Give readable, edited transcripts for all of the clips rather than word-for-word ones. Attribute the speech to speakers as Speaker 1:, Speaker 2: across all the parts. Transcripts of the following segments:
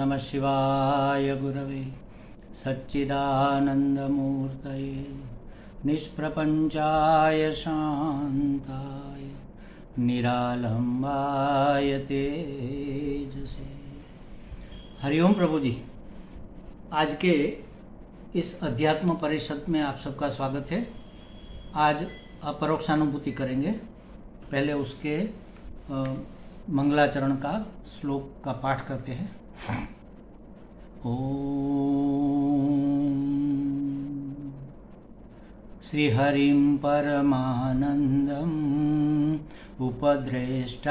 Speaker 1: नमः शिवाय गुरवे सच्चिदानन्दमूर्तये निष्प्रपञ्चाय शान्ताय निरालम्बाय तेजसे। हरिओम प्रभु जी। आज के इस अध्यात्म परिषद में आप सबका स्वागत है। आज अपरोक्षानुभूति करेंगे। पहले उसके मंगलाचरण का श्लोक का पाठ करते हैं। ओम श्रीहरिं परमानंदं उपद्रष्टारमीश्वरं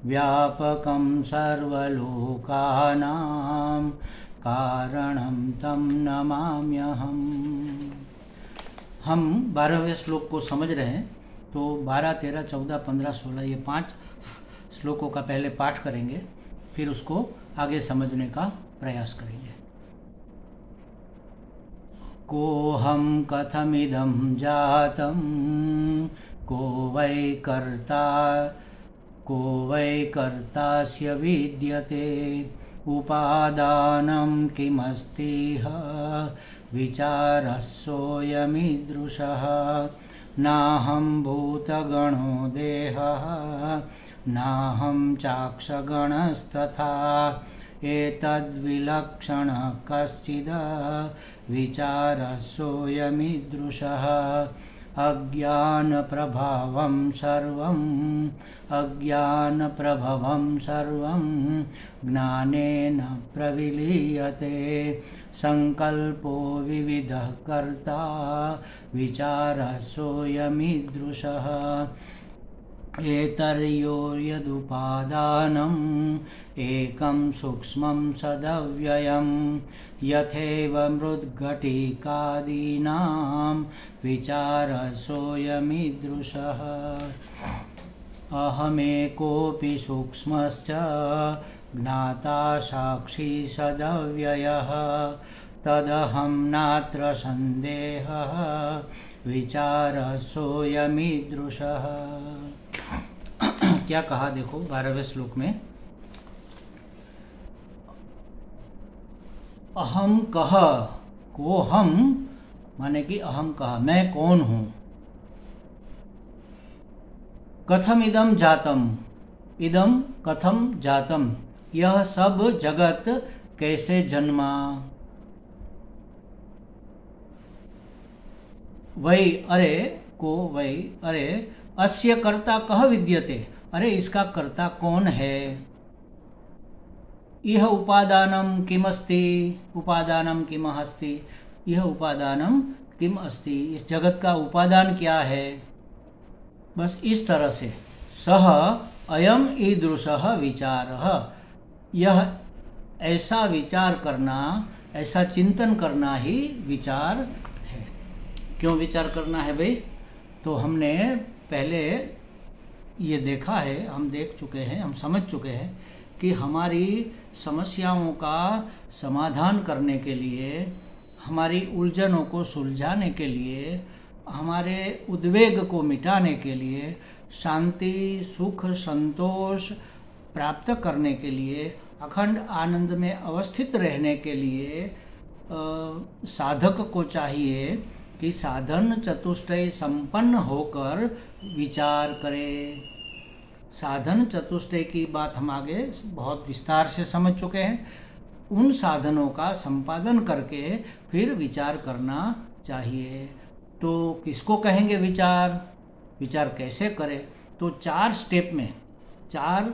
Speaker 1: व्यापकं सर्वलोकानां कारणं तं नमाम्यहम्। हम 12वें श्लोक को समझ रहे हैं, तो 12, 13, 14, 15, 16 ये 5 श्लोकों का पहले पाठ करेंगे, फिर उसको आगे समझने का प्रयास करेंगे। कोहम कथमिदं जातं को वै कर्तास्य विद्यते उपादानं किमस्तिह विचारः सोऽयमीदृशः नाहं भूतगणो देहः नाहं चाक्षगणस्तथा एतद्विलक्षणः कश्चिद् विचारः सोऽयमीदृशः अज्ञानप्रभवं सर्वं ज्ञानेन प्रविलीयते संकल्पो विविधः कर्ता विचारः सोऽयमीदृशः एतर्यो यदुपादानम् एकं सूक्ष्मं सदव्ययं यथैव मृद्घटिकादीनां विचारः सोऽयमीदृशः अहमेकोऽपि सूक्ष्मश्च ज्ञाता साक्षी सदव्ययः तदहं नात्र संदेहः विचारः सोऽयमीदृशः। क्या कहा देखो 12वें श्लोक में, अहम कह को हम माने कि अहम कह मैं कौन हूं, कथम इदम जातम, इदम कथम जातम यह सब जगत कैसे जन्मा, वै अरे को वै अरे अस्य कर्ता कह विद्यते, अरे इसका कर्ता कौन है, यह उपादानम किम अस्ति, उपादानम किम अस्ति, यह उपादानम किम अस्ति, इस जगत का उपादान क्या है। बस इस तरह से सह अयम ईदृशः विचारः, यह ऐसा विचार करना, ऐसा चिंतन करना ही विचार है। क्यों विचार करना है भाई? तो हमने पहले ये देखा है, हम देख चुके हैं, हम समझ चुके हैं कि हमारी समस्याओं का समाधान करने के लिए, हमारी उलझनों को सुलझाने के लिए, हमारे उद्वेग को मिटाने के लिए, शांति सुख संतोष प्राप्त करने के लिए, अखंड आनंद में अवस्थित रहने के लिए साधक को चाहिए कि साधन चतुष्टय संपन्न होकर विचार करे। साधन चतुष्टय की बात हम आगे बहुत विस्तार से समझ चुके हैं। उन साधनों का संपादन करके फिर विचार करना चाहिए। तो किसको कहेंगे विचार? विचार कैसे करें? तो 4 स्टेप में, 4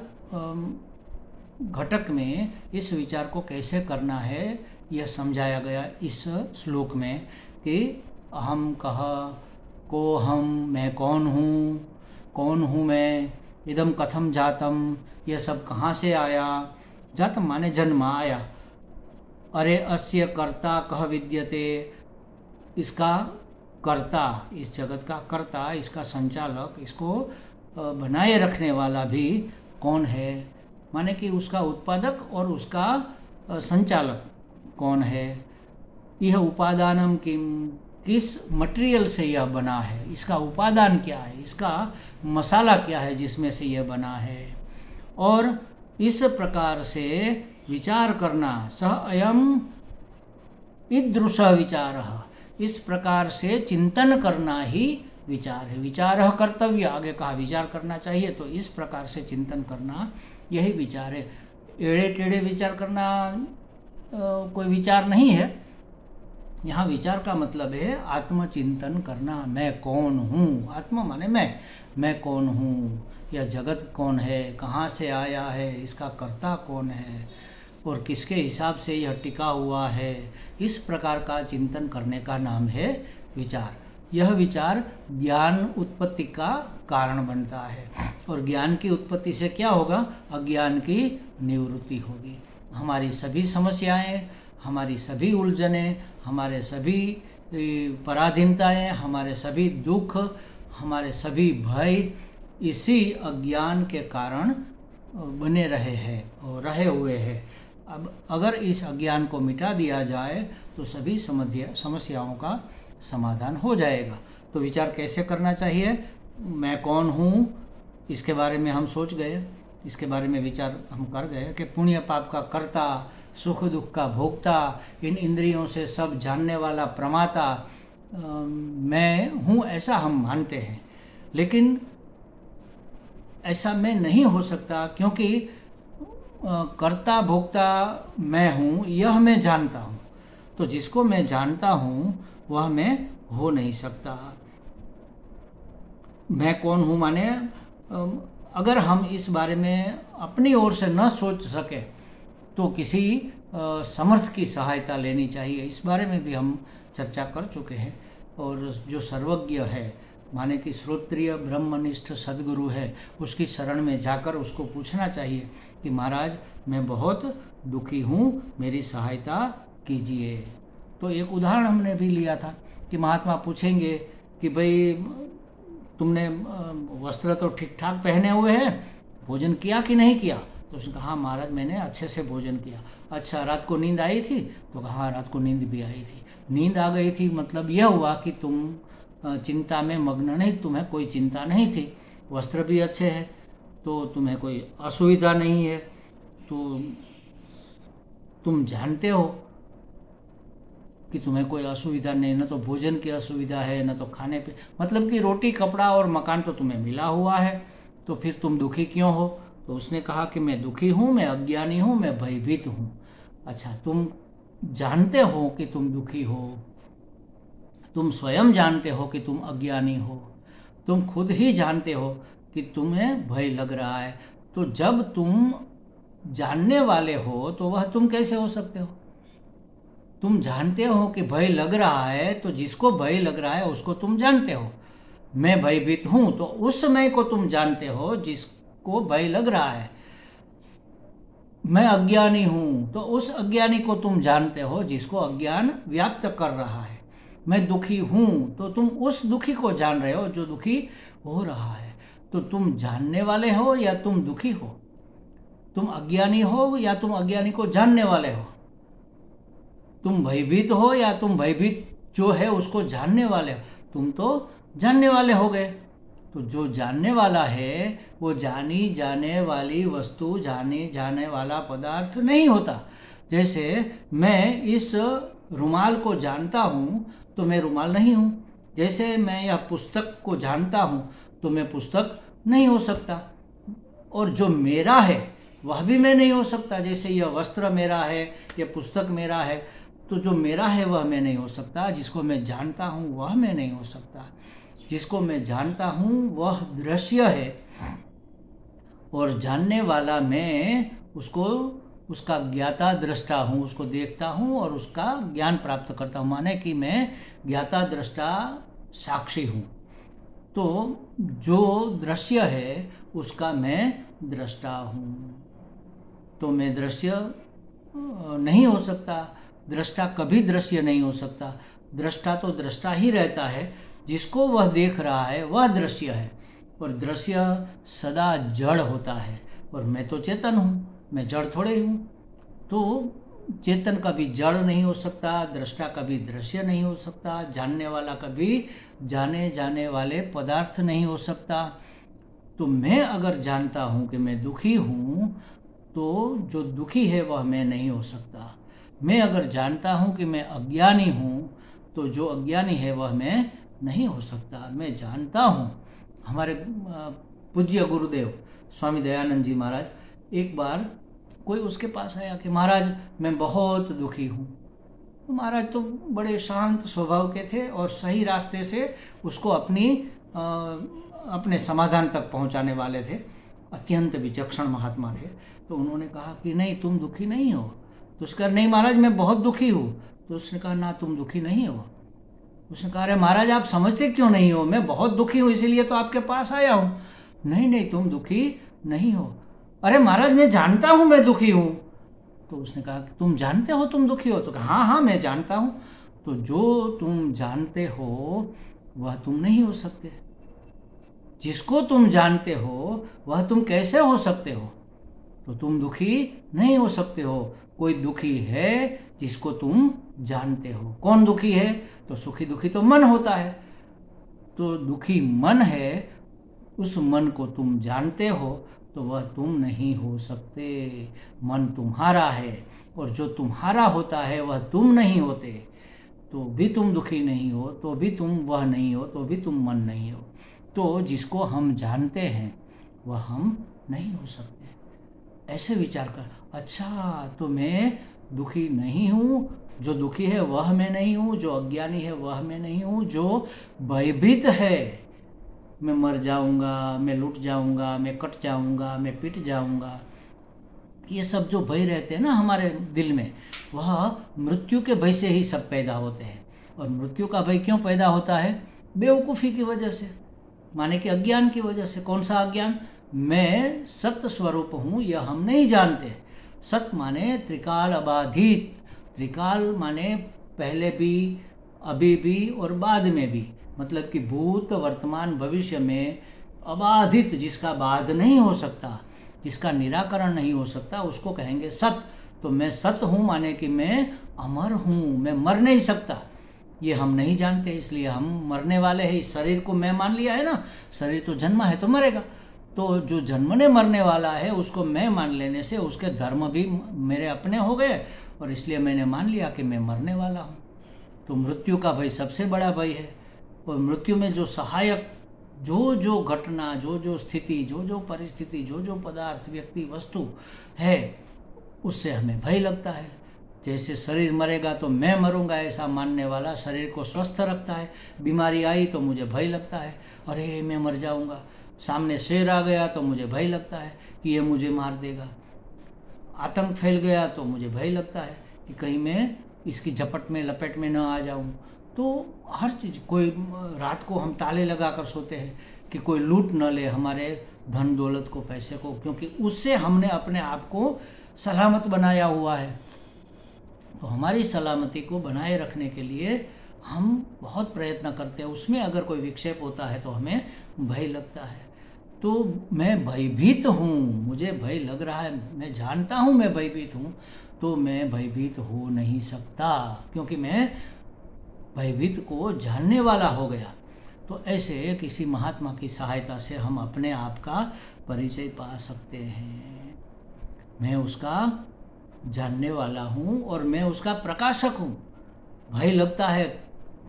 Speaker 1: घटक में इस विचार को कैसे करना है यह समझाया गया इस श्लोक में कि अहम कह को हम मैं कौन हूँ मैं, इदम कथम जातम यह सब कहाँ से आया, जातम माने जन्म आया, अरे अस्य कर्ता कह विद्यते इसका कर्ता, इस जगत का कर्ता, इसका संचालक, इसको बनाए रखने वाला भी कौन है, माने कि उसका उत्पादक और उसका संचालक कौन है। यह उपादानम किस मटेरियल से यह बना है, इसका उपादान क्या है, इसका मसाला क्या है जिसमें से यह बना है, और इस प्रकार से विचार करना, सह अयम ईदृश विचारः, इस प्रकार से चिंतन करना ही विचार है। विचारः कर्तव्य, आगे कहा विचार करना चाहिए, तो इस प्रकार से चिंतन करना यही विचार है। एड़े टेढ़े विचार करना कोई विचार नहीं है। यहाँ विचार का मतलब है आत्मचिंतन करना। मैं कौन हूँ, आत्मा माने मैं कौन हूँ, यह जगत कौन है, कहाँ से आया है, इसका कर्ता कौन है और किसके हिसाब से यह टिका हुआ है। इस प्रकार का चिंतन करने का नाम है विचार। यह विचार ज्ञान उत्पत्ति का कारण बनता है और ज्ञान की उत्पत्ति से क्या होगा, अज्ञान की निवृत्ति होगी। हमारी सभी समस्याएं, हमारी सभी उलझनें, हमारे सभी पराधीनताएं, हमारे सभी दुख, हमारे सभी भय इसी अज्ञान के कारण बने रहे हैं और रहे हुए हैं। अब अगर इस अज्ञान को मिटा दिया जाए तो सभी समस्याओं का समाधान हो जाएगा। तो विचार कैसे करना चाहिए, मैं कौन हूँ, इसके बारे में हम सोच गए, इसके बारे में विचार हम कर गए कि पुण्य पाप का कर्ता, सुख दुख का भोक्ता, इन इंद्रियों से सब जानने वाला प्रमाता मैं हूँ, ऐसा हम मानते हैं। लेकिन ऐसा मैं नहीं हो सकता, क्योंकि कर्ता भोक्ता मैं हूँ, यह मैं जानता हूँ। तो जिसको मैं जानता हूँ वह मैं हो नहीं सकता। मैं कौन हूँ माने अगर हम इस बारे में अपनी ओर से न सोच सके तो किसी समर्थ की सहायता लेनी चाहिए। इस बारे में भी हम चर्चा कर चुके हैं। और जो सर्वज्ञ है माने कि श्रोत्रिय ब्रह्मनिष्ठ सद्गुरु है, उसकी शरण में जाकर उसको पूछना चाहिए कि महाराज मैं बहुत दुखी हूँ, मेरी सहायता कीजिए। तो एक उदाहरण हमने भी लिया था कि महात्मा पूछेंगे कि भाई तुमने वस्त्र तो ठीक ठाक पहने हुए हैं, भोजन किया कि नहीं किया? तो उसने कहा महाराज मैंने अच्छे से भोजन किया। अच्छा, रात को नींद आई थी? तो कहा रात को नींद भी आई थी। नींद आ गई थी मतलब यह हुआ कि तुम चिंता में मग्न नहीं, तुम्हें कोई चिंता नहीं थी। वस्त्र भी अच्छे हैं तो तुम्हें कोई असुविधा नहीं है। तो तुम जानते हो कि तुम्हें कोई असुविधा नहीं, न तो भोजन की असुविधा है न तो खाने पे, मतलब कि रोटी कपड़ा और मकान तो तुम्हें मिला हुआ है, तो फिर तुम दुखी क्यों हो? तो उसने कहा कि मैं दुखी हूँ, मैं अज्ञानी हूँ, मैं भयभीत हूँ। अच्छा, तुम जानते हो कि तुम दुखी हो, तुम स्वयं जानते हो कि तुम अज्ञानी हो, तुम खुद ही जानते हो कि तुम्हें भय लग रहा है। तो जब तुम जानने वाले हो तो वह तुम कैसे हो सकते हो? तुम जानते हो कि भय लग रहा है, तो जिसको भय लग रहा है उसको तुम जानते हो। मैं भयभीत हूं तो उस समय को तुम जानते हो जिसको भय लग रहा है। मैं अज्ञानी हूं तो उस अज्ञानी को तुम जानते हो जिसको अज्ञान व्याप्त कर रहा है। मैं दुखी हूं तो तुम उस दुखी को जान रहे हो जो दुखी हो रहा है। तो तुम जानने वाले हो या तुम दुखी हो? तुम अज्ञानी हो या तुम अज्ञानी को जानने वाले हो? तुम भयभीत हो या तुम भयभीत जो है उसको जानने वाले हो? तुम तो जानने वाले हो गए। तो जो जानने वाला है वो जानी जाने वाली वस्तु, जाने जाने वाला पदार्थ नहीं होता। जैसे मैं इस रुमाल को जानता हूँ तो मैं रुमाल नहीं हूँ। जैसे मैं यह पुस्तक को जानता हूँ तो मैं पुस्तक नहीं हो सकता। और जो मेरा है वह भी मैं नहीं हो सकता। जैसे यह वस्त्र मेरा है, यह पुस्तक मेरा है, तो जो मेरा है वह मैं नहीं हो सकता। जिसको मैं जानता हूँ वह मैं नहीं हो सकता। जिसको मैं जानता हूँ वह दृश्य है और जानने वाला मैं उसको, उसका ज्ञाता दृष्टा हूँ, उसको देखता हूँ और उसका ज्ञान प्राप्त करता हूँ। माने कि मैं ज्ञाता दृष्टा साक्षी हूँ। तो जो दृश्य है उसका मैं दृष्टा हूँ। तो मैं दृश्य नहीं हो सकता, दृष्टा कभी दृश्य नहीं हो सकता। दृष्टा तो दृष्टा ही रहता है, जिसको वह देख रहा है वह दृश्य है। और दृश्य सदा जड़ होता है और मैं तो चेतन हूँ, मैं जड़ थोड़े हूँ। तो चेतन कभी जड़ नहीं हो सकता, दृष्टा कभी दृश्य नहीं हो सकता, जानने वाला कभी जाने जाने वाले पदार्थ नहीं हो सकता। तो मैं अगर जानता हूँ कि मैं दुखी हूँ तो जो दुखी है वह मैं नहीं हो सकता। मैं अगर जानता हूँ कि मैं अज्ञानी हूँ तो जो अज्ञानी है वह मैं नहीं हो सकता। मैं जानता हूँ। हमारे पूज्य गुरुदेव स्वामी दयानंद जी महाराज, एक बार कोई उसके पास आया कि महाराज मैं बहुत दुखी हूँ। तो महाराज तो बड़े शांत स्वभाव के थे और सही रास्ते से उसको अपने समाधान तक पहुँचाने वाले थे। अत्यंत विचक्षण महात्मा थे। तो उन्होंने कहा कि नहीं, तुम दुखी नहीं हो। तो उसने कहा नहीं महाराज मैं बहुत दुखी हूँ। तो उसने कहा ना, तुम दुखी नहीं हो। उसने कहा अरे महाराज आप समझते क्यों नहीं हो, मैं बहुत दुखी हूँ इसीलिए तो आपके पास आया हूँ। नहीं नहीं, तुम दुखी नहीं हो। अरे महाराज मैं जानता हूँ मैं दुखी हूँ। तो उसने कहा कि तुम जानते हो तुम दुखी हो? तो कहा हाँ हाँ मैं जानता हूँ। तो जो तुम जानते हो वह तुम नहीं हो सकते। जिसको तुम जानते हो वह तुम कैसे हो सकते हो? तो तुम दुखी नहीं हो सकते हो। कोई दुखी है जिसको तुम जानते हो। कौन दुखी है? तो सुखी दुखी तो मन होता है। तो दुखी मन है, उस मन को तुम जानते हो तो वह तुम नहीं हो सकते। मन तुम्हारा है और जो तुम्हारा होता है वह तुम नहीं होते। तो भी तुम दुखी नहीं हो, तो भी तुम वह नहीं हो, तो भी तुम मन नहीं हो। तो जिसको हम जानते हैं वह हम नहीं हो सकते। ऐसे विचार कर, अच्छा तो मैं दुखी नहीं हूँ, जो दुखी है वह मैं नहीं हूँ, जो अज्ञानी है वह मैं नहीं हूँ, जो भयभीत है मैं मर जाऊंगा, मैं लुट जाऊंगा, मैं कट जाऊंगा, मैं पिट जाऊंगा, ये सब जो भय रहते हैं ना हमारे दिल में, वह मृत्यु के भय से ही सब पैदा होते हैं। और मृत्यु का भय क्यों पैदा होता है? बेवकूफ़ी की वजह से, माने कि अज्ञान की वजह से। कौन सा अज्ञान? मैं सत्य स्वरूप हूँ यह हम नहीं जानते। सत्य माने त्रिकाल अबाधित। त्रिकाल माने पहले भी, अभी भी और बाद में भी, मतलब कि भूत वर्तमान भविष्य में अबाधित, जिसका बाध नहीं हो सकता, जिसका निराकरण नहीं हो सकता, उसको कहेंगे सत्य। तो मैं सत्य हूँ माने कि मैं अमर हूँ, मैं मर नहीं सकता। ये हम नहीं जानते, इसलिए हम मरने वाले हैं। इस शरीर को मैं मान लिया है ना, शरीर तो जन्मा है तो मरेगा। तो जो जन्मने मरने वाला है उसको मैं मान लेने से उसके धर्म भी मेरे अपने हो गए और इसलिए मैंने मान लिया कि मैं मरने वाला हूँ। तो मृत्यु का भय सबसे बड़ा भय है। और मृत्यु में जो सहायक जो जो घटना, जो जो स्थिति, जो जो परिस्थिति, जो जो पदार्थ, व्यक्ति, वस्तु है, उससे हमें भय लगता है। जैसे शरीर मरेगा तो मैं मरूंगा ऐसा मानने वाला शरीर को स्वस्थ रखता है। बीमारी आई तो मुझे भय लगता है, अरे मैं मर जाऊंगा। सामने शेर आ गया तो मुझे भय लगता है कि ये मुझे मार देगा। आतंक फैल गया तो मुझे भय लगता है कि कहीं मैं इसकी झपट में, लपेट में न आ जाऊं। तो हर चीज़, कोई रात को हम ताले लगा कर सोते हैं कि कोई लूट न ले हमारे धन दौलत को, पैसे को, क्योंकि उससे हमने अपने आप को सलामत बनाया हुआ है। तो हमारी सलामती को बनाए रखने के लिए हम बहुत प्रयत्न करते हैं। उसमें अगर कोई विक्षेप होता है तो हमें भय लगता है। तो मैं भयभीत हूँ, मुझे भय लग रहा है, मैं जानता हूँ मैं भयभीत हूँ, तो मैं भयभीत हो नहीं सकता क्योंकि मैं भयभीत को जानने वाला हो गया। तो ऐसे किसी महात्मा की सहायता से हम अपने आप का परिचय पा सकते हैं। मैं उसका जानने वाला हूँ और मैं उसका प्रकाशक हूँ। भय लगता है,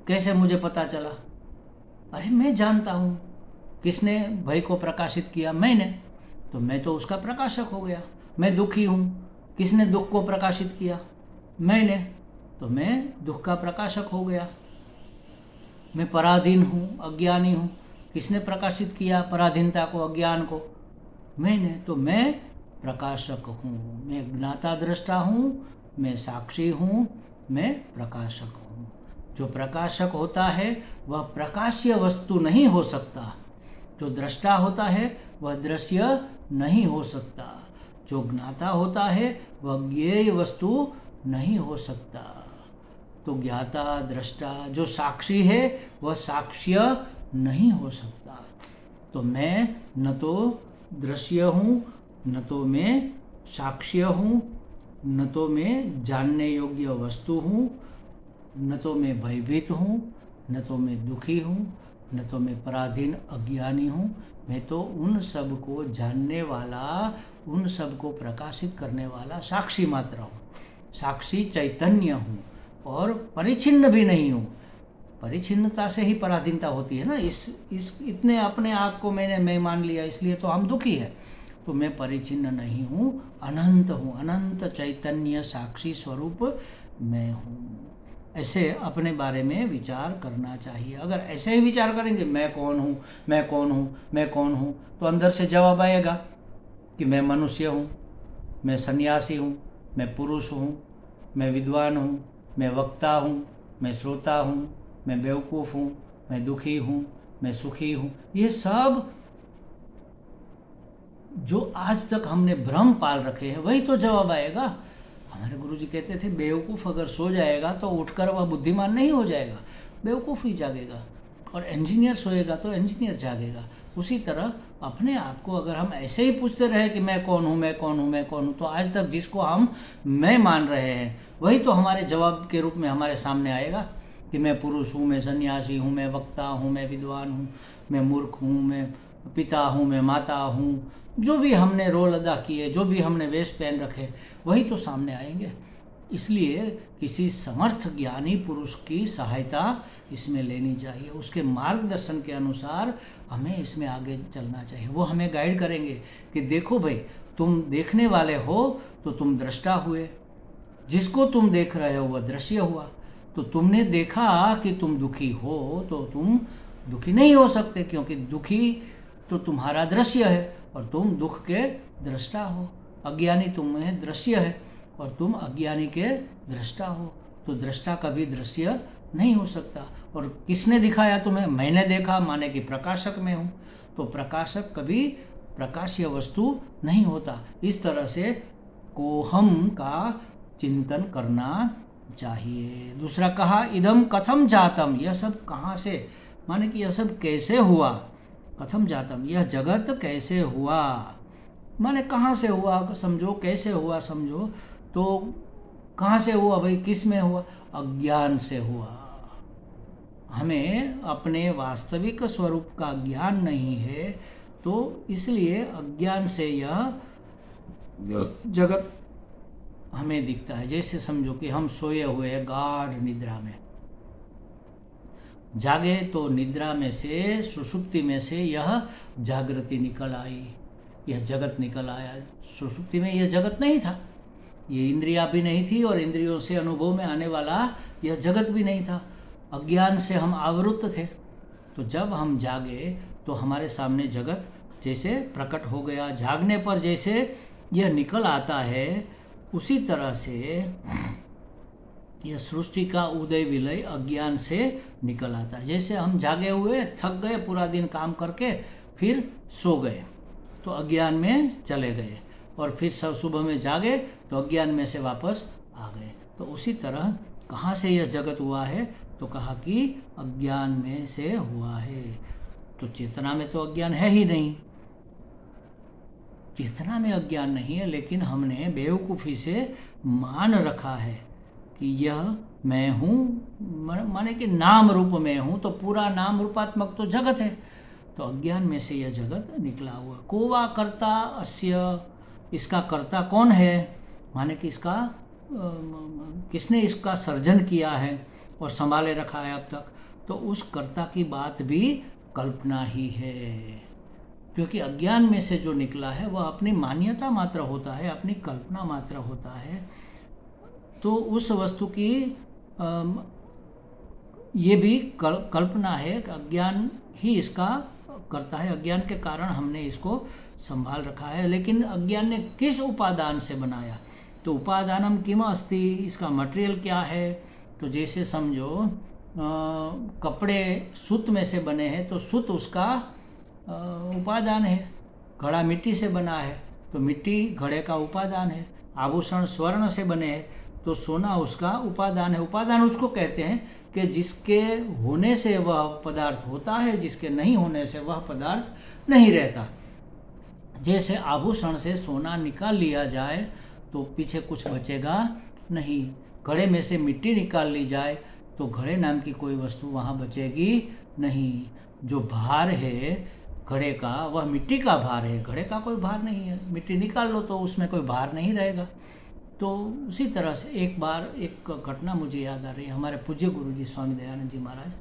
Speaker 1: कैसे मुझे पता चला? अरे मैं जानता हूँ। किसने भय को प्रकाशित किया? मैंने। तो मैं तो उसका प्रकाशक हो गया। मैं दुखी हूँ, किसने दुख को प्रकाशित किया? मैंने। तो मैं दुख का प्रकाशक हो गया। मैं पराधीन हूँ, अज्ञानी हूँ, किसने प्रकाशित किया पराधीनता को, अज्ञान को? मैंने। तो मैं प्रकाशक हूँ। मैं ज्ञाता दृष्टा हूँ, मैं साक्षी हूँ, मैं प्रकाशक हूँ। जो प्रकाशक होता है वह प्रकाश्य वस्तु नहीं हो सकता। जो दृष्टा होता है वह दृश्य नहीं हो सकता। जो ज्ञाता होता है वह ज्ञेय वस्तु नहीं हो सकता। तो ज्ञाता दृष्टा जो साक्षी है वह साक्ष्य नहीं हो सकता। तो मैं न तो दृश्य हूँ, न तो मैं साक्ष्य हूँ, न तो मैं जानने योग्य वस्तु हूँ, न तो मैं भयभीत हूँ, न तो मैं दुखी हूँ, न तो मैं पराधीन अज्ञानी हूँ। मैं तो उन सब को जानने वाला उन सब को प्रकाशित करने वाला साक्षी मात्र हूँ, साक्षी चैतन्य हूँ और परिच्छिन्न भी नहीं हूँ। परिच्छिन्नता से ही पराधीनता होती है ना। इस इतने अपने आप को मैं मान लिया, इसलिए तो हम दुखी है। तो मैं परिच्छिन्न नहीं हूँ, अनंत हूँ, अनंत चैतन्य साक्षी स्वरूप मैं हूँ। ऐसे अपने बारे में विचार करना चाहिए। अगर ऐसे ही विचार करेंगे मैं कौन हूँ, मैं कौन हूँ, मैं कौन हूँ, तो अंदर से जवाब आएगा कि मैं मनुष्य हूँ, मैं सन्यासी हूँ, मैं पुरुष हूँ, मैं विद्वान हूँ, मैं वक्ता हूँ, मैं श्रोता हूँ, मैं बेवकूफ़ हूँ, मैं दुखी हूँ, मैं सुखी हूँ। ये सब जो आज तक हमने भ्रम पाल रखे हैं वही तो जवाब आएगा। हमारे गुरुजी कहते थे बेवकूफ़ अगर सो जाएगा तो उठकर वह बुद्धिमान नहीं हो जाएगा, बेवकूफ़ ही जागेगा, और इंजीनियर सोएगा तो इंजीनियर जागेगा। उसी तरह अपने आप को अगर हम ऐसे ही पूछते रहे कि मैं कौन हूँ, मैं कौन हूँ, मैं कौन हूँ, तो आज तक जिसको हम मैं मान रहे हैं वही तो हमारे जवाब के रूप में हमारे सामने आएगा कि मैं पुरुष हूँ, मैं सन्यासी हूँ, मैं वक्ता हूँ, मैं विद्वान हूँ, मैं मूर्ख हूँ, मैं पिता हूँ, मैं माता हूँ। जो भी हमने रोल अदा किए, जो भी हमने वेश पहन रखे, वही तो सामने आएंगे। इसलिए किसी समर्थ ज्ञानी पुरुष की सहायता इसमें लेनी चाहिए, उसके मार्गदर्शन के अनुसार हमें इसमें आगे चलना चाहिए। वो हमें गाइड करेंगे कि देखो भाई, तुम देखने वाले हो तो तुम दृष्टा हुए, जिसको तुम देख रहे हो वह दृश्य हुआ। तो तुमने देखा कि तुम दुखी हो तो तुम दुखी नहीं हो सकते, क्योंकि दुखी तो तुम्हारा दृश्य है और तुम दुख के दृष्टा हो। अज्ञानी तुम्हें दृश्य है और तुम अज्ञानी के दृष्टा हो। तो दृष्टा कभी दृश्य नहीं हो सकता। और किसने दिखाया तुम्हें? मैंने देखा, माने कि प्रकाशक में हूँ। तो प्रकाशक कभी प्रकाशीय वस्तु नहीं होता। इस तरह से कोहम का चिंतन करना चाहिए। दूसरा कहा इदम कथम जातम, यह सब कहाँ से, माने कि यह सब कैसे हुआ। कथम जातम, यह जगत कैसे हुआ, माने कहाँ से हुआ समझो, कैसे हुआ समझो। तो कहाँ से हुआ भाई, किस में हुआ? अज्ञान से हुआ। हमें अपने वास्तविक स्वरूप का ज्ञान नहीं है, तो इसलिए अज्ञान से यह जगत हमें दिखता है। जैसे समझो कि हम सोए हुए हैं गाढ़ निद्रा में, जागे तो निद्रा में से, सुषुप्ति में से यह जागृति निकल आई, यह जगत निकल आया। सुषुप्ति में यह जगत नहीं था, ये इंद्रियां भी नहीं थी और इंद्रियों से अनुभव में आने वाला यह जगत भी नहीं था। अज्ञान से हम आवृत थे। तो जब हम जागे तो हमारे सामने जगत जैसे प्रकट हो गया। जागने पर जैसे यह निकल आता है, उसी तरह से यह सृष्टि का उदय विलय अज्ञान से निकल आता है। जैसे हम जागे हुए, थक गए पूरा दिन काम करके, फिर सो गए तो अज्ञान में चले गए, और फिर सब सुबह में जागे तो अज्ञान में से वापस आ गए। तो उसी तरह कहाँ से यह जगत हुआ है, तो कहा कि अज्ञान में से हुआ है। तो चेतना में तो अज्ञान है ही नहीं, चेतना में अज्ञान नहीं है, लेकिन हमने बेवकूफ़ी से मान रखा है कि यह मैं हूँ, माने कि नाम रूप में हूँ। तो पूरा नाम रूपात्मक तो जगत है, तो अज्ञान में से यह जगत निकला हुआ। कोवा कर्ता अस्य, इसका कर्ता कौन है, माने कि इसका किसने इसका सर्जन किया है और संभाले रखा है अब तक। तो उस कर्ता की बात भी कल्पना ही है, क्योंकि अज्ञान में से जो निकला है वह अपनी मान्यता मात्र होता है, अपनी कल्पना मात्र होता है। तो उस वस्तु की ये भी कल्पना है कि अज्ञान ही इसका करता है। अज्ञान के कारण हमने इसको संभाल रखा है। लेकिन अज्ञान ने किस उपादान से बनाया, तो उपादानम किम अस्ति, इसका मटेरियल क्या है। तो जैसे समझो कपड़े सूत में से बने हैं तो सूत उसका उपादान है। घड़ा मिट्टी से बना है तो मिट्टी घड़े का उपादान है। आभूषण स्वर्ण से बने हैं तो सोना उसका उपादान है। उपादान उसको कहते हैं कि जिसके होने से वह पदार्थ होता है, जिसके नहीं होने से वह पदार्थ नहीं रहता। जैसे आभूषण से सोना निकाल लिया जाए तो पीछे कुछ बचेगा नहीं, घड़े में से मिट्टी निकाल ली जाए तो घड़े नाम की कोई वस्तु वहाँ बचेगी नहीं। जो भार है घड़े का वह मिट्टी का भार है, घड़े का कोई भार नहीं है। मिट्टी निकाल लो तो उसमें कोई भार नहीं रहेगा। तो उसी तरह से एक बार एक घटना मुझे याद आ रही है, हमारे पूज्य गुरु जी स्वामी दयानंद जी महाराज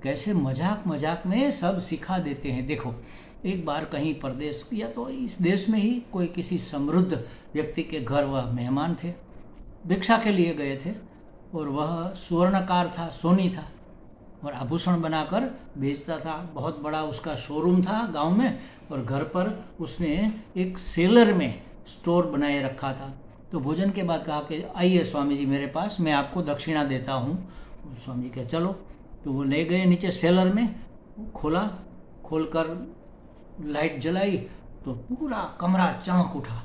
Speaker 1: कैसे मजाक मजाक में सब सिखा देते हैं। देखो, एक बार कहीं प्रदेश या तो इस देश में ही कोई किसी समृद्ध व्यक्ति के घर वह मेहमान थे, भिक्षा के लिए गए थे, और वह स्वर्णकार था, सोनी था, और आभूषण बनाकर बेचता था। बहुत बड़ा उसका शोरूम था गांव में, और घर पर उसने एक सेलर में स्टोर बनाए रखा था। तो भोजन के बाद कहा कि आइए स्वामी जी मेरे पास, मैं आपको दक्षिणा देता हूँ। स्वामी जी कहे चलो। तो वो ले गए नीचे सेलर में, खोलकर लाइट जलाई तो पूरा कमरा चमक उठा।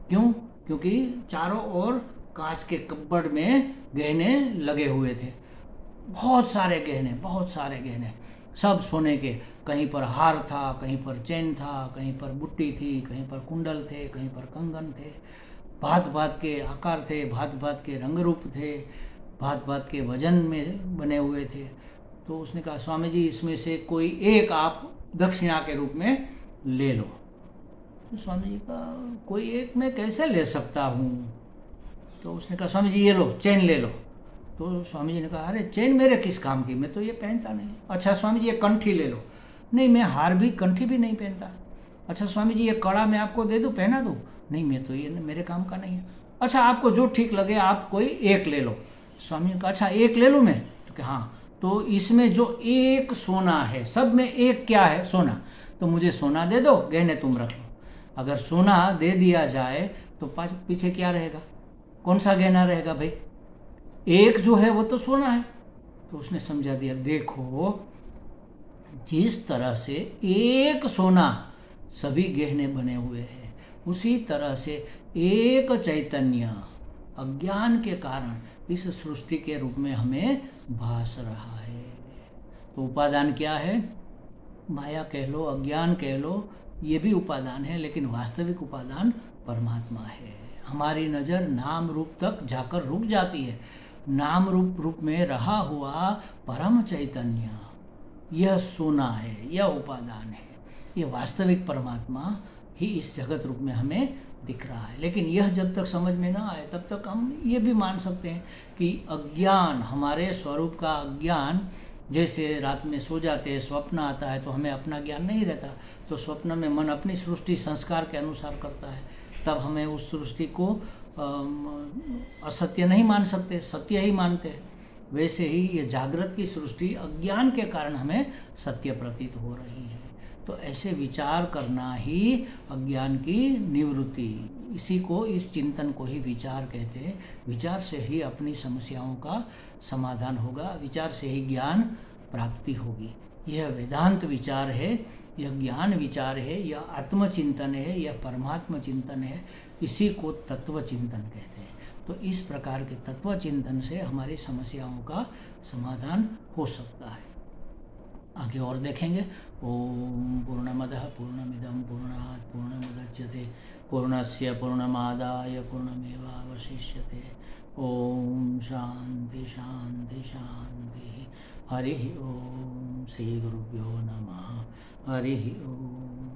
Speaker 1: क्यों? क्योंकि चारों ओर कांच के कपबोर्ड में गहने लगे हुए थे, बहुत सारे गहने, सब सोने के। कहीं पर हार था, कहीं पर चेन था, कहीं पर बुट्टी थी, कहीं पर कुंडल थे, कहीं पर कंगन थे, भांत भांत के आकार थे, भांत भांत के रंग रूप थे, भांत भांत के वजन में बने हुए थे। तो उसने कहा स्वामी जी इसमें से कोई एक आप दक्षिणा के रूप में ले लो। तो स्वामी जी का कोई एक मैं कैसे ले सकता हूँ? तो उसने कहा स्वामी जी ये लो, चेन ले लो। तो स्वामी जी ने कहा अरे चेन मेरे किस काम की, मैं तो ये पहनता नहीं। अच्छा स्वामी जी ये कंठी ले लो। नहीं, मैं हार भी कंठी भी नहीं पहनता। अच्छा स्वामी जी ये कड़ा मैं आपको दे दूँ, पहना दूँ? नहीं, मैं तो ये मेरे काम का नहीं है। अच्छा आपको जो ठीक लगे आप कोई एक ले लो। स्वामी ने कहा अच्छा एक ले लूँ मैं? तो कहा हाँ। तो इसमें जो एक सोना है, सब में एक क्या है? सोना। तो मुझे सोना दे दो, गहने तुम रख लो। अगर सोना दे दिया जाए तो पीछे क्या रहेगा? कौन सा गहना रहेगा भाई? एक जो है वो तो सोना है। तो उसने समझा दिया, देखो जिस तरह से एक सोना सभी गहने बने हुए हैं, उसी तरह से एक चैतन्य अज्ञान के कारण इस सृष्टि के रूप में हमें भास रहा है। तो उपादान क्या है? माया कह लो, अज्ञान कह लो, ये भी उपादान है, लेकिन वास्तविक उपादान परमात्मा है। हमारी नज़र नाम रूप तक जाकर रुक जाती है। नाम रूप में रहा हुआ परम चैतन्य यह सोना है, यह उपादान है, यह वास्तविक परमात्मा ही इस जगत रूप में हमें दिख रहा है। लेकिन यह जब तक समझ में ना आए तब तक हम ये भी मान सकते हैं कि अज्ञान, हमारे स्वरूप का अज्ञान, जैसे रात में सो जाते हैं, स्वप्न आता है तो हमें अपना ज्ञान नहीं रहता, तो स्वप्न में मन अपनी सृष्टि संस्कार के अनुसार करता है, तब हमें उस सृष्टि को असत्य नहीं मान सकते, सत्य ही मानते हैं। वैसे ही ये जागृत की सृष्टि अज्ञान के कारण हमें सत्य प्रतीत हो रही है। तो ऐसे विचार करना ही अज्ञान की निवृत्ति, इसी को, इस चिंतन को ही विचार कहते हैं। विचार से ही अपनी समस्याओं का समाधान होगा, विचार से ही ज्ञान प्राप्ति होगी। यह वेदांत विचार है, यह ज्ञान विचार है, यह आत्मचिंतन है, यह परमात्मा चिंतन है, इसी को तत्व चिंतन कहते हैं। तो इस प्रकार के तत्व चिंतन से हमारी समस्याओं का समाधान हो सकता है। आगे और देखेंगे। ओम पूर्णमदः पूर्णमिदं पूर्णात् पूर्णमुदच्यते पूर्णस्य पूर्णमादाय पूर्णमेवावशिष्यते। ओम शांति शांति शांति। हरि ओम। श्री गुरुभ्यो नमः। हरि ओम।